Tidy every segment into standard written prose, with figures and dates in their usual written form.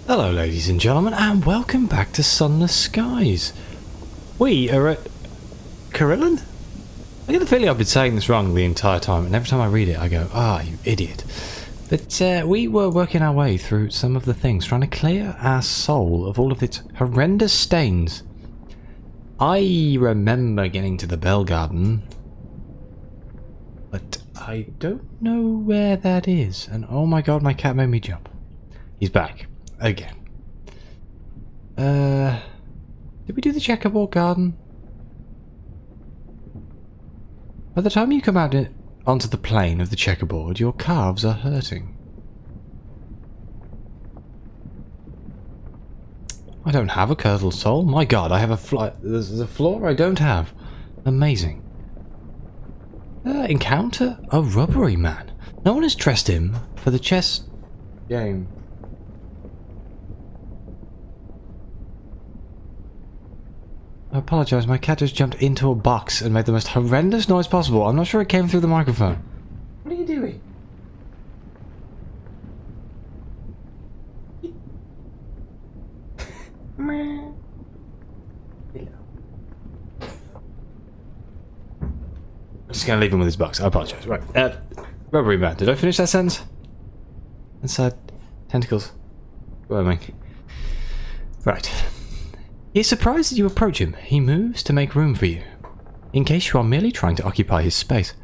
Hello ladies and gentlemen, and welcome back to Sunless Skies. We are at Carillion? I get the feeling I've been saying this wrong the entire time, and every time I read it I go, you idiot. But we were working our way through some of the things, trying to clear our soul of all of its horrendous stains. I remember getting to the Bell Garden, but I don't know where that is, and oh my god, my cat made me jump. He's back. Again. Did we do the checkerboard garden? By the time you come out onto the plane of the checkerboard, your calves are hurting. I don't have a curdle soul. My god, I have there's a floor I don't have. Amazing. Encounter a rubbery man. No one has dressed him for the chess game. I apologise, my cat just jumped into a box and made the most horrendous noise possible. I'm not sure it came through the microphone. What are you doing? I'm just going to leave him with his box. I apologise. Right. Rubbery man. Did I finish that sentence? Inside tentacles. Worming. Right. He is surprised as you approach him. He moves to make room for you, in case you are merely trying to occupy his space.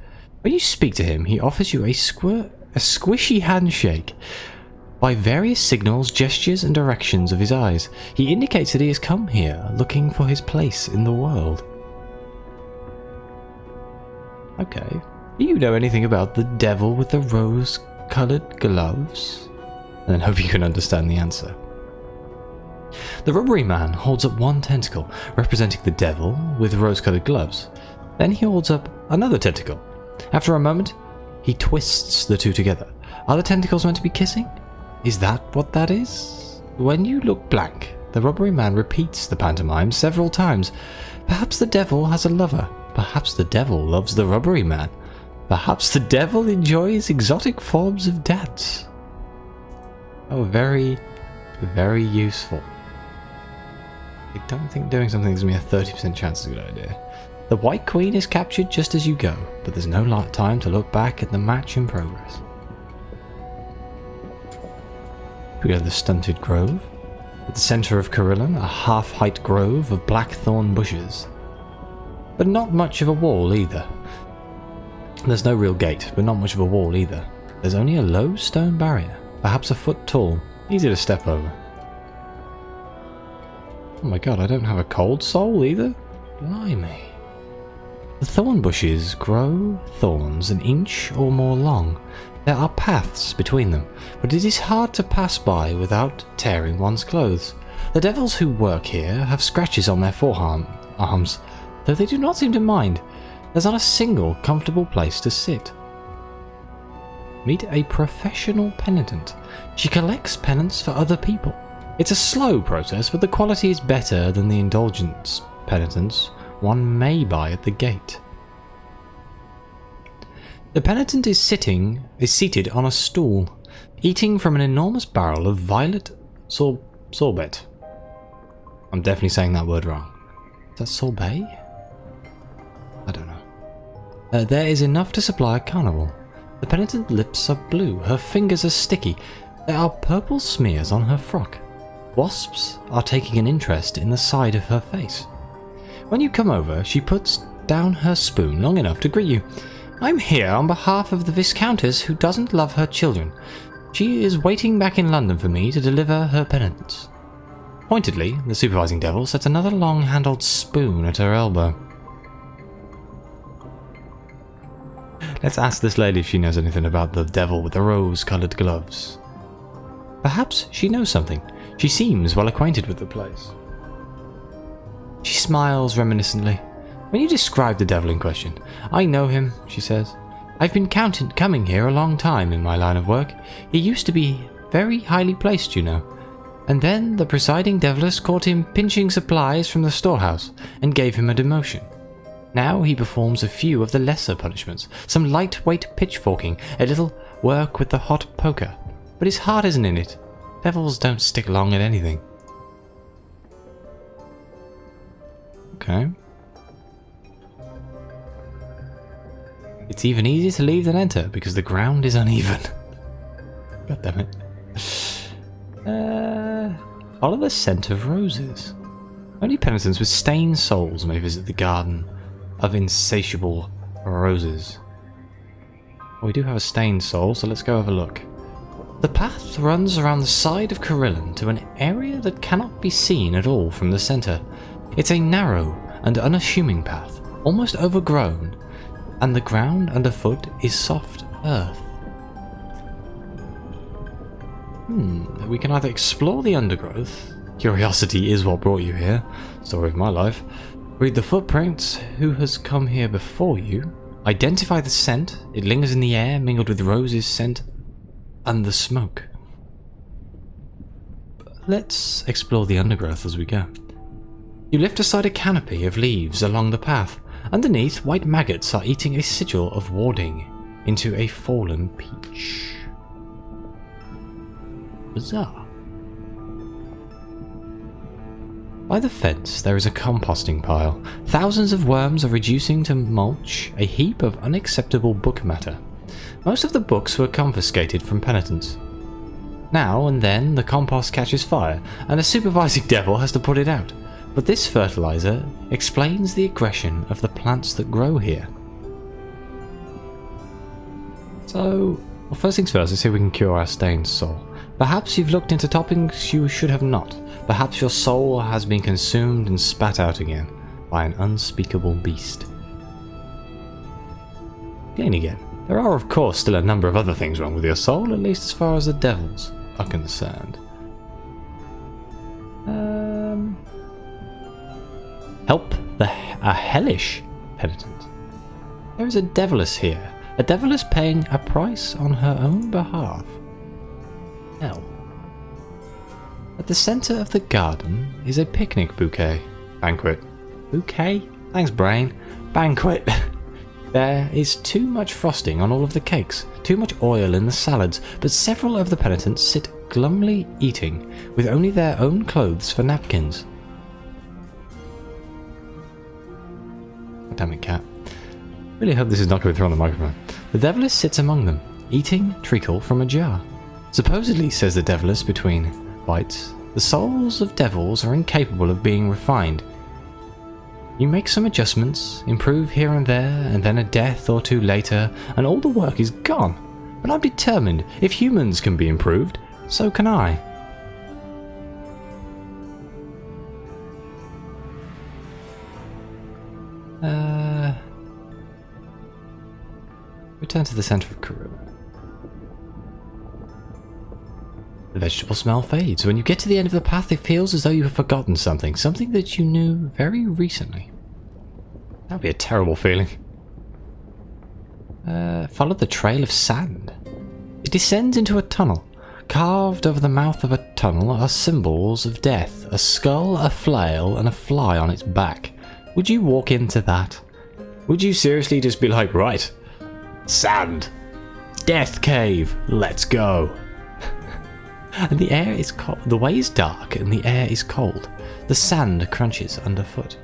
When you speak to him, he offers you a squishy handshake. By various signals, gestures, and directions of his eyes, he indicates that he has come here looking for his place in the world. Okay. Do you know anything about the devil with the rose-coloured gloves? And then hope you can understand the answer. The rubbery man holds up one tentacle, representing the devil with rose-coloured gloves. Then he holds up another tentacle. After a moment, he twists the two together. Are the tentacles meant to be kissing? Is that what that is? When you look blank, the rubbery man repeats the pantomime several times. Perhaps the devil has a lover. Perhaps the devil loves the rubbery man. Perhaps the devil enjoys exotic forms of dance. Oh, very, very useful. I don't think doing something gives me a 30% chance is a good idea. The White Queen is captured just as you go, but there's no time to look back at the match in progress. We go to the Stunted Grove. At the centre of Carillion, a half-height grove of blackthorn bushes. But not much of a wall either. There's no real gate, but not much of a wall either. There's only a low stone barrier, perhaps a foot tall, easy to step over. Oh my god, I don't have a cold soul either? Blimey. The thorn bushes grow thorns an inch or more long. There are paths between them, but it is hard to pass by without tearing one's clothes. The devils who work here have scratches on their forearms, though they do not seem to mind. There's not a single comfortable place to sit. Meet a professional penitent. She collects penance for other people. It's a slow process, but the quality is better than the indulgence penitence one may buy at the gate. The penitent is seated on a stool, eating from an enormous barrel of violet sorbet. I'm definitely saying that word wrong. Is that sorbet? I don't know. There is enough to supply a carnival. The penitent's lips are blue, her fingers are sticky. There are purple smears on her frock. Wasps are taking an interest in the side of her face. When you come over, she puts down her spoon long enough to greet you. I'm here on behalf of the Viscountess who doesn't love her children. She is waiting back in London for me to deliver her penance. Pointedly, the supervising devil sets another long-handled spoon at her elbow. Let's ask this lady if she knows anything about the devil with the rose-coloured gloves. Perhaps she knows something. She seems well acquainted with the place. She smiles reminiscently. When you describe the devil in question, I know him, she says. I've been coming here a long time in my line of work. He used to be very highly placed, you know. And then the presiding deviless caught him pinching supplies from the storehouse and gave him a demotion. Now he performs a few of the lesser punishments, some lightweight pitchforking, a little work with the hot poker. But his heart isn't in it. Devils don't stick long at anything. Okay. It's even easier to leave than enter because the ground is uneven. God damn it. Follow the scent of roses. Only penitents with stained souls may visit the garden of insatiable roses. Well, we do have a stained soul, so let's go have a look. The path runs around the side of Carillion to an area that cannot be seen at all from the centre. It's a narrow and unassuming path, almost overgrown, and the ground underfoot is soft earth. We can either explore the undergrowth. Curiosity is what brought you here. Story of my life. Read the footprints. Who has come here before you? Identify the scent. It lingers in the air, mingled with roses' scent and the smoke. Let's explore the undergrowth as we go. You lift aside a canopy of leaves along the path. Underneath, white maggots are eating a sigil of warding into a fallen peach. Bizarre. By the fence, there is a composting pile. Thousands of worms are reducing to mulch a heap of unacceptable book matter. Most of the books were confiscated from penitents. Now and then, the compost catches fire, and a supervising devil has to put it out. But this fertilizer explains the aggression of the plants that grow here. So, well, first things first, let's see if we can cure our stained soul. Perhaps you've looked into toppings you should have not. Perhaps your soul has been consumed and spat out again by an unspeakable beast. Clean again. There are of course still a number of other things wrong with your soul, at least as far as the devils are concerned. Help a hellish penitent. There is a deviless here. A deviless paying a price on her own behalf. Hell. At the centre of the garden is a picnic bouquet. Banquet. Bouquet? Thanks, brain. Banquet. There is too much frosting on all of the cakes, too much oil in the salads, but several of the penitents sit glumly eating, with only their own clothes for napkins. Damn it, cat. Really hope this is not going to throw on the microphone. The deviless sits among them, eating treacle from a jar. Supposedly, says the deviless between bites, the souls of devils are incapable of being refined. You make some adjustments, improve here and there, and then a death or two later, and all the work is gone. But I'm determined, if humans can be improved, so can I. Return to the centre of Carillion. The vegetable smell fades. When you get to the end of the path, it feels as though you have forgotten something that you knew very recently. That would be a terrible feeling. Follow the trail of sand. It descends into a tunnel. Carved over the mouth of a tunnel are symbols of death, a skull, a flail, and a fly on its back. Would you walk into that? Would you seriously just be like, right, sand, death cave, let's go? And the air is cold. The way is dark and the air is cold. The sand crunches underfoot.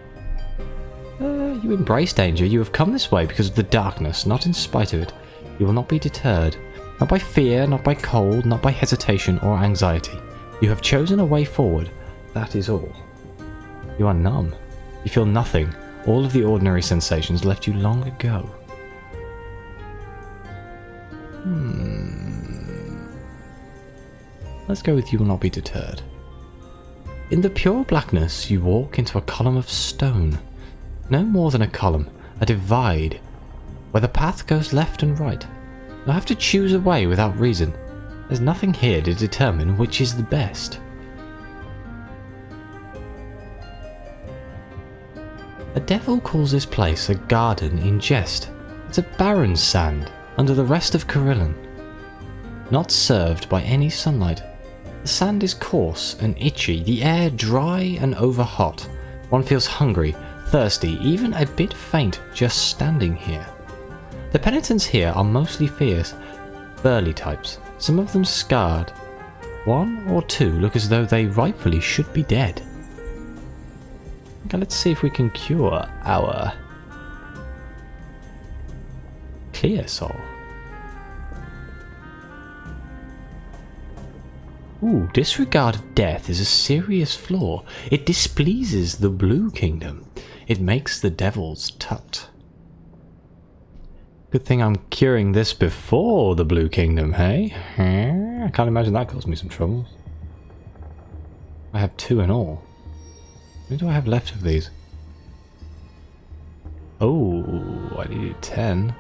You embrace danger. You have come this way because of the darkness, not in spite of it. You will not be deterred. Not by fear, not by cold, not by hesitation or anxiety. You have chosen a way forward. That is all. You are numb. You feel nothing. All of the ordinary sensations left you long ago. Let's go with you will not be deterred. In the pure blackness, you walk into a column of stone. No more than a column, a divide, where the path goes left and right. You'll have to choose a way without reason. There's nothing here to determine which is the best. A devil calls this place a garden in jest. It's a barren sand under the rest of Carillion, not served by any sunlight. The sand is coarse and itchy, the air dry and over-hot. One feels hungry, thirsty, even a bit faint just standing here. The penitents here are mostly fierce, burly types, some of them scarred. One or two look as though they rightfully should be dead. Okay, let's see if we can cure our clear soul. Ooh, disregard of death is a serious flaw. It displeases the Blue Kingdom. It makes the devils tut. Good thing I'm curing this before the Blue Kingdom, hey? I can't imagine that caused me some troubles. I have 2 in all. What do I have left of these? Oh, I needed 10.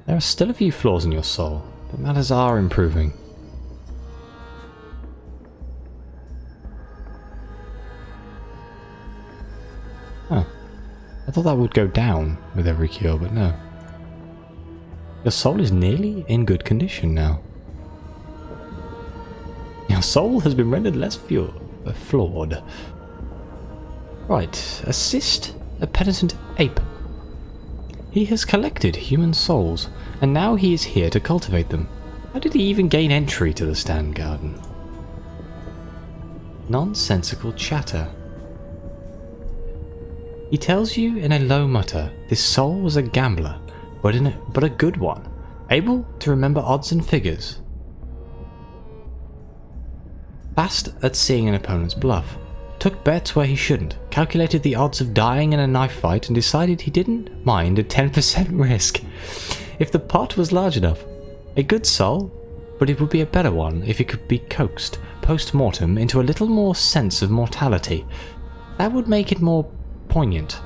There are still a few flaws in your soul, but matters are improving. Huh. I thought that would go down with every cure, but no. Your soul is nearly in good condition now. Your soul has been rendered less flawed. Right, assist a penitent ape. He has collected human souls, and now he is here to cultivate them. How did he even gain entry to the Stand Garden? Nonsensical chatter. He tells you in a low mutter this soul was a gambler, but a good one, able to remember odds and figures. Fast at seeing an opponent's bluff, took bets where he shouldn't, calculated the odds of dying in a knife fight and decided he didn't mind a 10% risk if the pot was large enough. A good soul, but it would be a better one if it could be coaxed post-mortem into a little more sense of mortality. That would make it more poignant,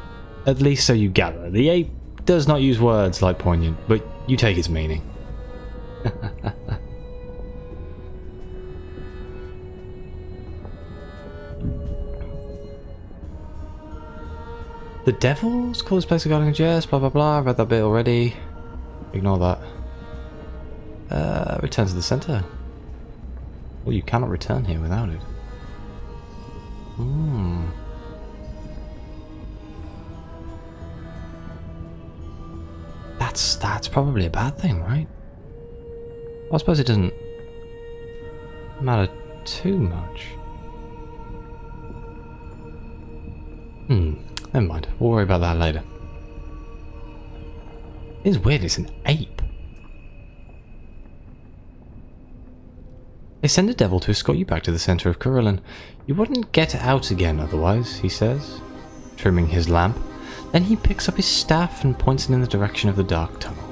at least so you gather. The ape does not use words like poignant, but you take its meaning. The devils call this place a garden of jest, blah blah blah, I've read that bit already. Ignore that. Return to the center. Well, you cannot return here without it. That's probably a bad thing, right? Well, I suppose it doesn't matter too much. Never mind. We'll worry about that later. It's weird, it's an ape. They send a devil to escort you back to the center of Carillion. You wouldn't get out again otherwise, he says, trimming his lamp. Then he picks up his staff and points it in the direction of the dark tunnel.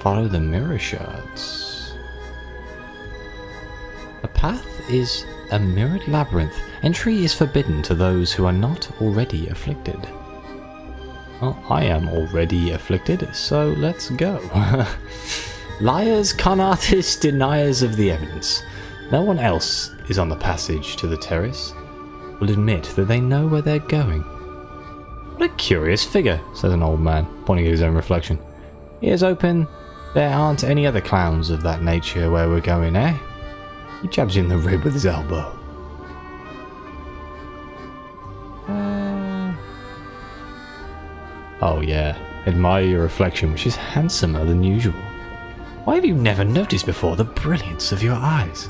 Follow the mirror shards. The path is a mirrored labyrinth. Entry is forbidden to those who are not already afflicted. Well, I am already afflicted, so let's go. Liars, con artists, deniers of the evidence. No one else is on the passage to the terrace. Will admit that they know where they're going. What a curious figure, says an old man, pointing at his own reflection. Ears open. There aren't any other clowns of that nature where we're going, eh? He jabs you in the rib with his elbow. Oh yeah, admire your reflection, which is handsomer than usual. Why have you never noticed before the brilliance of your eyes?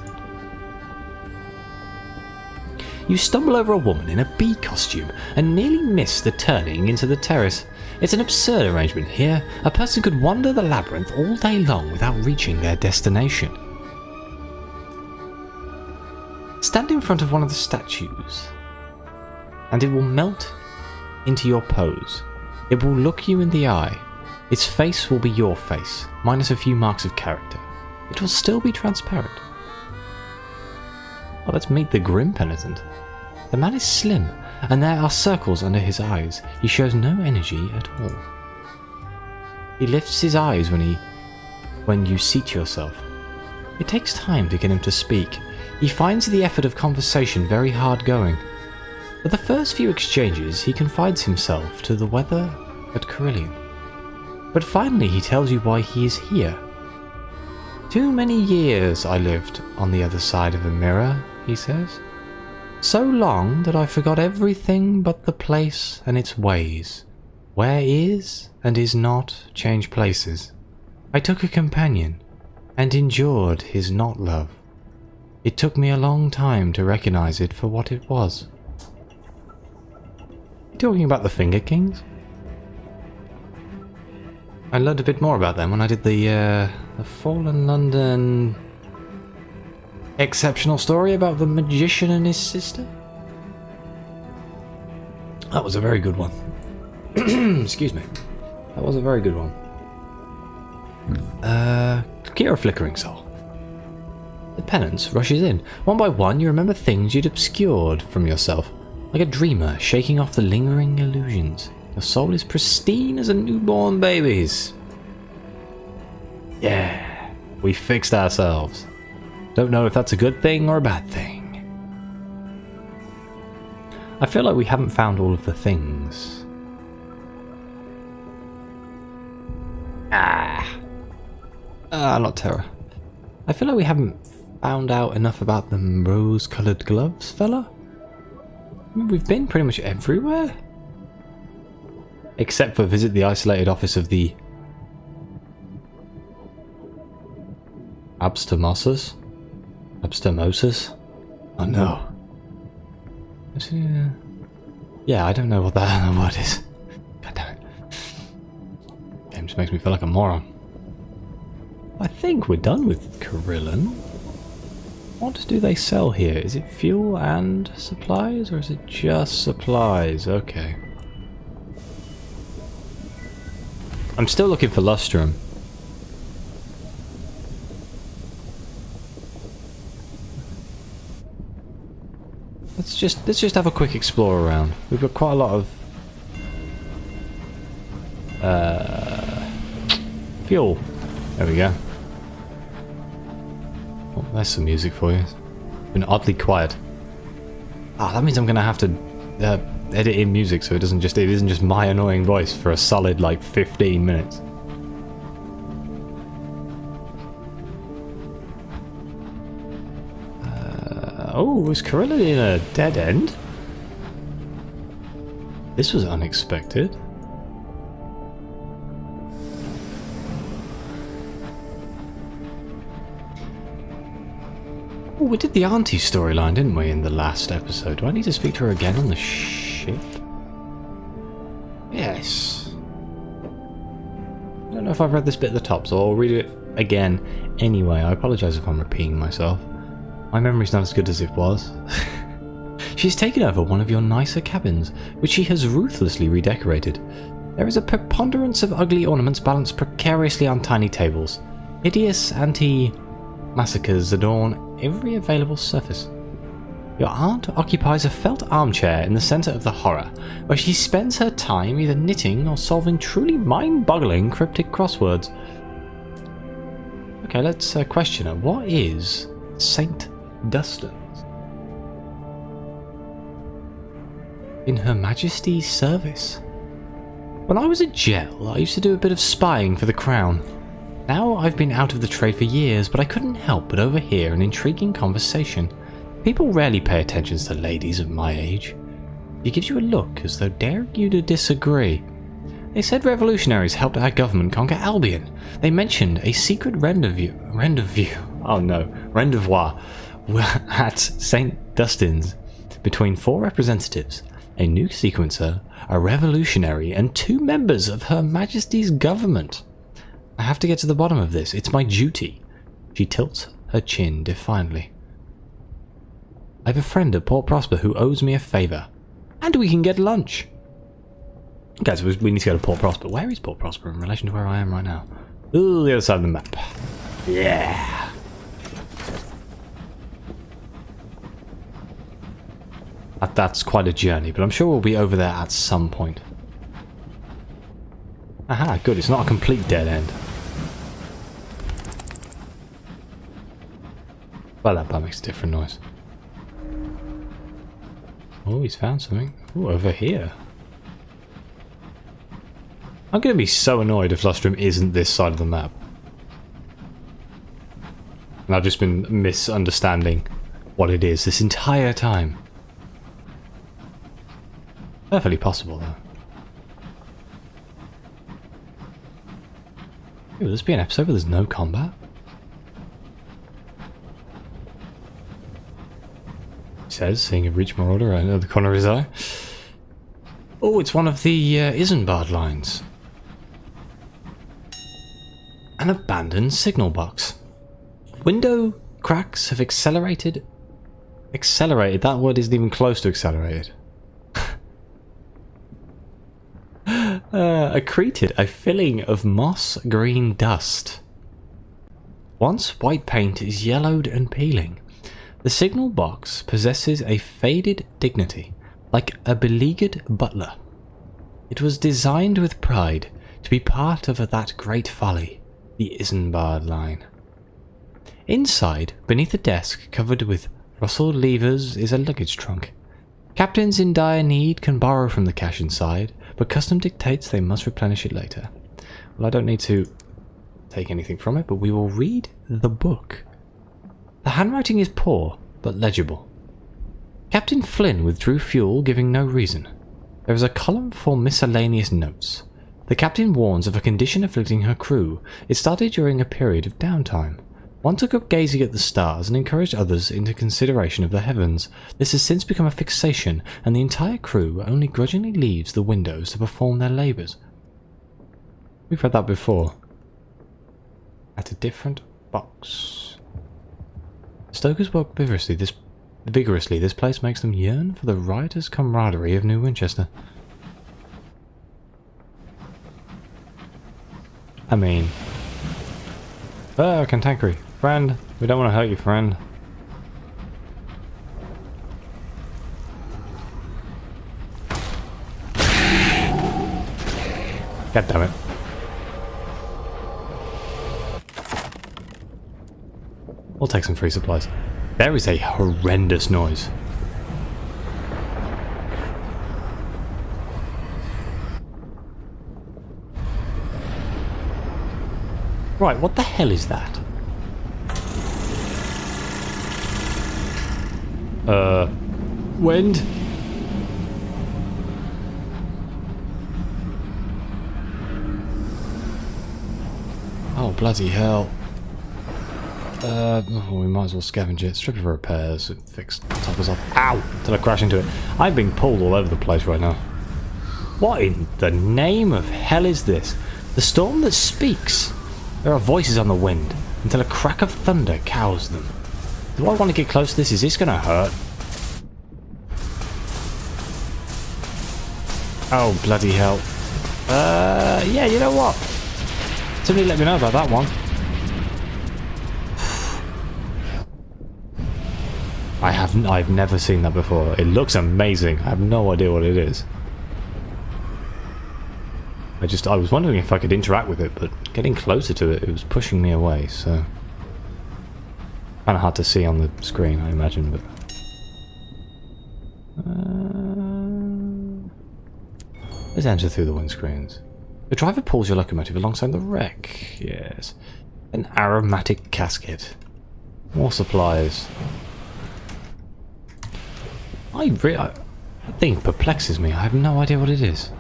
You stumble over a woman in a bee costume and nearly miss the turning into the terrace. It's an absurd arrangement here. A person could wander the labyrinth all day long without reaching their destination. Stand in front of one of the statues, and it will melt into your pose. It will look you in the eye. Its face will be your face, minus a few marks of character. It will still be transparent. Well, let's meet the grim penitent. The man is slim, and there are circles under his eyes. He shows no energy at all. He lifts his eyes when you seat yourself. It takes time to get him to speak. He finds the effort of conversation very hard going. For the first few exchanges, he confides himself to the weather at Carillion. But finally he tells you why he is here. Too many years I lived on the other side of a mirror, he says. So long that I forgot everything but the place and its ways. Where is and is not change places. I took a companion and endured his not love. It took me a long time to recognize it for what it was. You talking about the Finger Kings? I learned a bit more about them when I did the Fallen London exceptional story about the magician and his sister. That was a very good one. Excuse me. That was a very good one. Kira Flickering Soul. The penance rushes in. One by one, you remember things you'd obscured from yourself, like a dreamer shaking off the lingering illusions. Your soul is pristine as a newborn baby's. Yeah, we fixed ourselves. Don't know if that's a good thing or a bad thing. I feel like we haven't found all of the things. Not Terra. I feel like we haven't found out enough about the rose-coloured gloves, fella. We've been pretty much everywhere. Except for visit the isolated office of the Abstermosis? Oh no. Yeah, I don't know what that other word is. God damn it. Game just makes me feel like a moron. I think we're done with Carillion. What do they sell here? Is it fuel and supplies, or is it just supplies? Okay. I'm still looking for Lustrum. Let's just have a quick explore around. We've got quite a lot of fuel. There we go. Oh, there's some music for you. It's been oddly quiet. Ah, that means I'm gonna have to edit in music so it isn't just my annoying voice for a solid like 15 minutes. Oh, was Carillion in a dead end? This was unexpected. Oh, we did the auntie storyline, didn't we, in the last episode? Do I need to speak to her again on the ship? Yes. I don't know if I've read this bit at the top, so I'll read it again anyway. I apologise if I'm repeating myself. My memory's not as good as it was. She's taken over one of your nicer cabins, which she has ruthlessly redecorated. There is a preponderance of ugly ornaments balanced precariously on tiny tables. Hideous anti-massacres adorn every available surface. Your aunt occupies a felt armchair in the centre of the horror, where she spends her time either knitting or solving truly mind-boggling cryptic crosswords. Okay, let's question her. What is St. Dunstan's? In Her Majesty's service. When I was at jail, I used to do a bit of spying for the Crown. Now I've been out of the trade for years, but I couldn't help but overhear an intriguing conversation. People rarely pay attention to ladies of my age. She gives you a look as though daring you to disagree. They said revolutionaries helped our government conquer Albion. They mentioned a secret rendezvous at St. Dunstan's between 4 representatives, a nuke sequencer, a revolutionary, and 2 members of Her Majesty's government. I have to get to the bottom of this. It's my duty. She tilts her chin defiantly. I have a friend at Port Prosper who owes me a favour. And we can get lunch. Okay, so we need to go to Port Prosper. Where is Port Prosper in relation to where I am right now? Ooh, the other side of the map. Yeah. That's quite a journey, but I'm sure we'll be over there at some point. Aha, good. It's not a complete dead end. Well, that makes a different noise. Oh, he's found something. Oh, over here. I'm going to be so annoyed if Lustrum isn't this side of the map. And I've just been misunderstanding what it is this entire time. Perfectly possible, though. Will this be an episode where there's no combat? He says, seeing a reach marauder out of the corner of his eye. Oh, it's one of the Isambard lines. An abandoned signal box. Window cracks have accelerated. Accelerated? That word isn't even close to accelerated. Accreted, a filling of moss green dust. Once white paint is yellowed and peeling, the signal box possesses a faded dignity, like a beleaguered butler. It was designed with pride to be part of that great folly, the Isambard line. Inside, beneath a desk covered with rustled levers, is a luggage trunk. Captains in dire need can borrow from the cash inside, but custom dictates they must replenish it later. Well, I don't need to take anything from it, but we will read the book. The handwriting is poor, but legible. Captain Flynn withdrew fuel, giving no reason. There is a column for miscellaneous notes. The captain warns of a condition afflicting her crew. It started during a period of downtime. One took up gazing at the stars and encouraged others into consideration of the heavens. This has since become a fixation, and the entire crew only grudgingly leaves the windows to perform their labours. We've read that before. At a different box. Stokers work vigorously. This place makes them yearn for the riotous camaraderie of New Winchester. I mean... cantankerous. Friend, we don't want to hurt you, friend. God damn it. We'll take some free supplies. There is a horrendous noise. Right, what the hell is that? Wind? Oh, bloody hell. We might as well scavenge it. Strip it for repairs. Fix top us off. Ow! Did I crash into it? I'm being pulled all over the place right now. What in the name of hell is this? The storm that speaks. There are voices on the wind, until a crack of thunder cows them. Do I want to get close to this? Is this going to hurt? Oh, bloody hell. Yeah, you know what? Somebody let me know about that one. I've never seen that before. It looks amazing. I have no idea what it is. I was wondering if I could interact with it, but getting closer to it, it was pushing me away, so... Kind of hard to see on the screen, I imagine, but... Let's enter through the windscreens. The driver pulls your locomotive alongside the wreck. Yes. An aromatic casket. More supplies. That thing perplexes me. I have no idea what it is.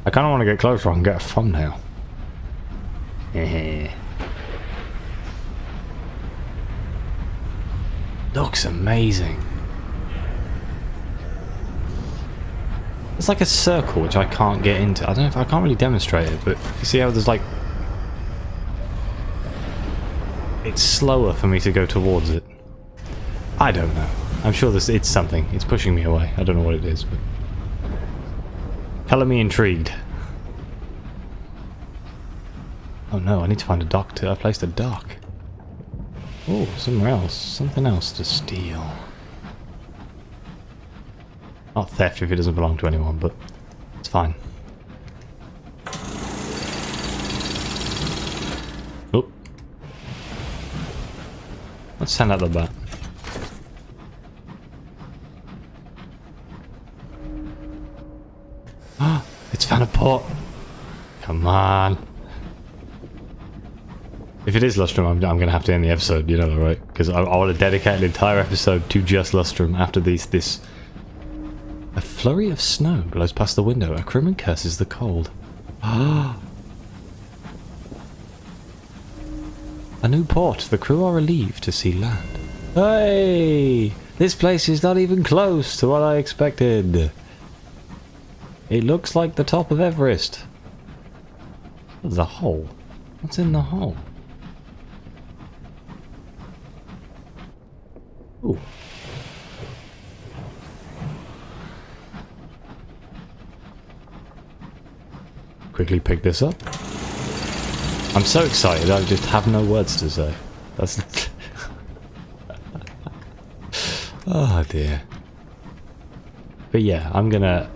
I kind of want to get closer. I can get a thumbnail. Looks amazing. It's like a circle which I can't get into. I don't know if I can't really demonstrate it, but you see how there's like... It's slower for me to go towards it. I don't know. I'm sure it's something. It's pushing me away. I don't know what it is, but... Color me intrigued. Oh no, I need to find a dock I placed a dock. Oh, somewhere else. Something else to steal. Not theft if it doesn't belong to anyone, but it's fine. Oh. Let's send out the bat. It's found a port. Come on. If it is Lustrum, I'm going to have to end the episode, you know that, right? Because I want to dedicate an entire episode to just Lustrum after this. A flurry of snow blows past the window. A crewman curses the cold. A new port. The crew are relieved to see land. Hey! This place is not even close to what I expected. It looks like the top of Everest. There's a hole. What's in the hole? Ooh. Quickly pick this up. I'm so excited, I just have no words to say. That's... oh dear. But yeah, I'm gonna...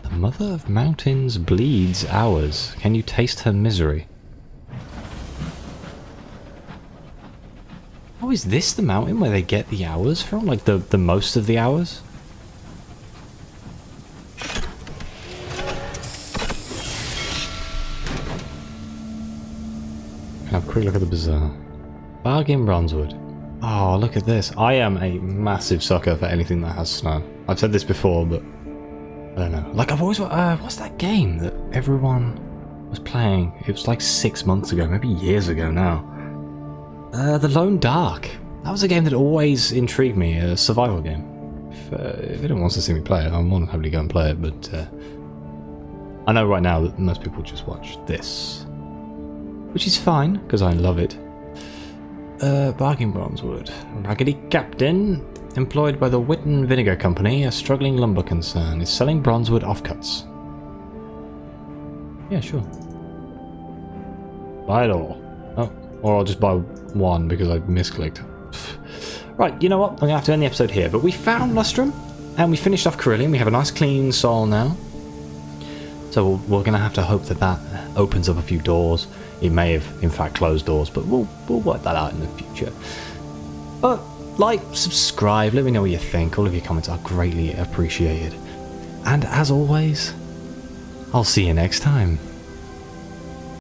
The Mother of Mountains bleeds hours. Can you taste her misery? Oh, is this the mountain where they get the hours from? Like the most of the hours? Have a quick look at the bazaar. Bargain Bronzewood. Oh, look at this. I am a massive sucker for anything that has snow. I've said this before, but I don't know. Like, I've always... what's that game that everyone was playing? It was like 6 months ago, maybe years ago now. The Lone Dark. That was a game that always intrigued me, a survival game. If anyone wants to see me play it, I'm more than happy to go and play it, but I know right now that most people just watch this. Which is fine, because I love it. Bargain Bronzewood. Raggedy Captain, employed by the Witten Vinegar Company, a struggling lumber concern, is selling Bronzewood offcuts. Yeah, sure. Buy it all. Oh, or I'll just buy one because I misclicked. Right, you know what? I'm going to have to end the episode here, but we found Lustrum, and we finished off Carillion. We have a nice clean soul now. So we're going to have to hope that that opens up a few doors. It may have, in fact, closed doors, but we'll work that out in the future. But like, subscribe, let me know what you think. All of your comments are greatly appreciated. And as always, I'll see you next time.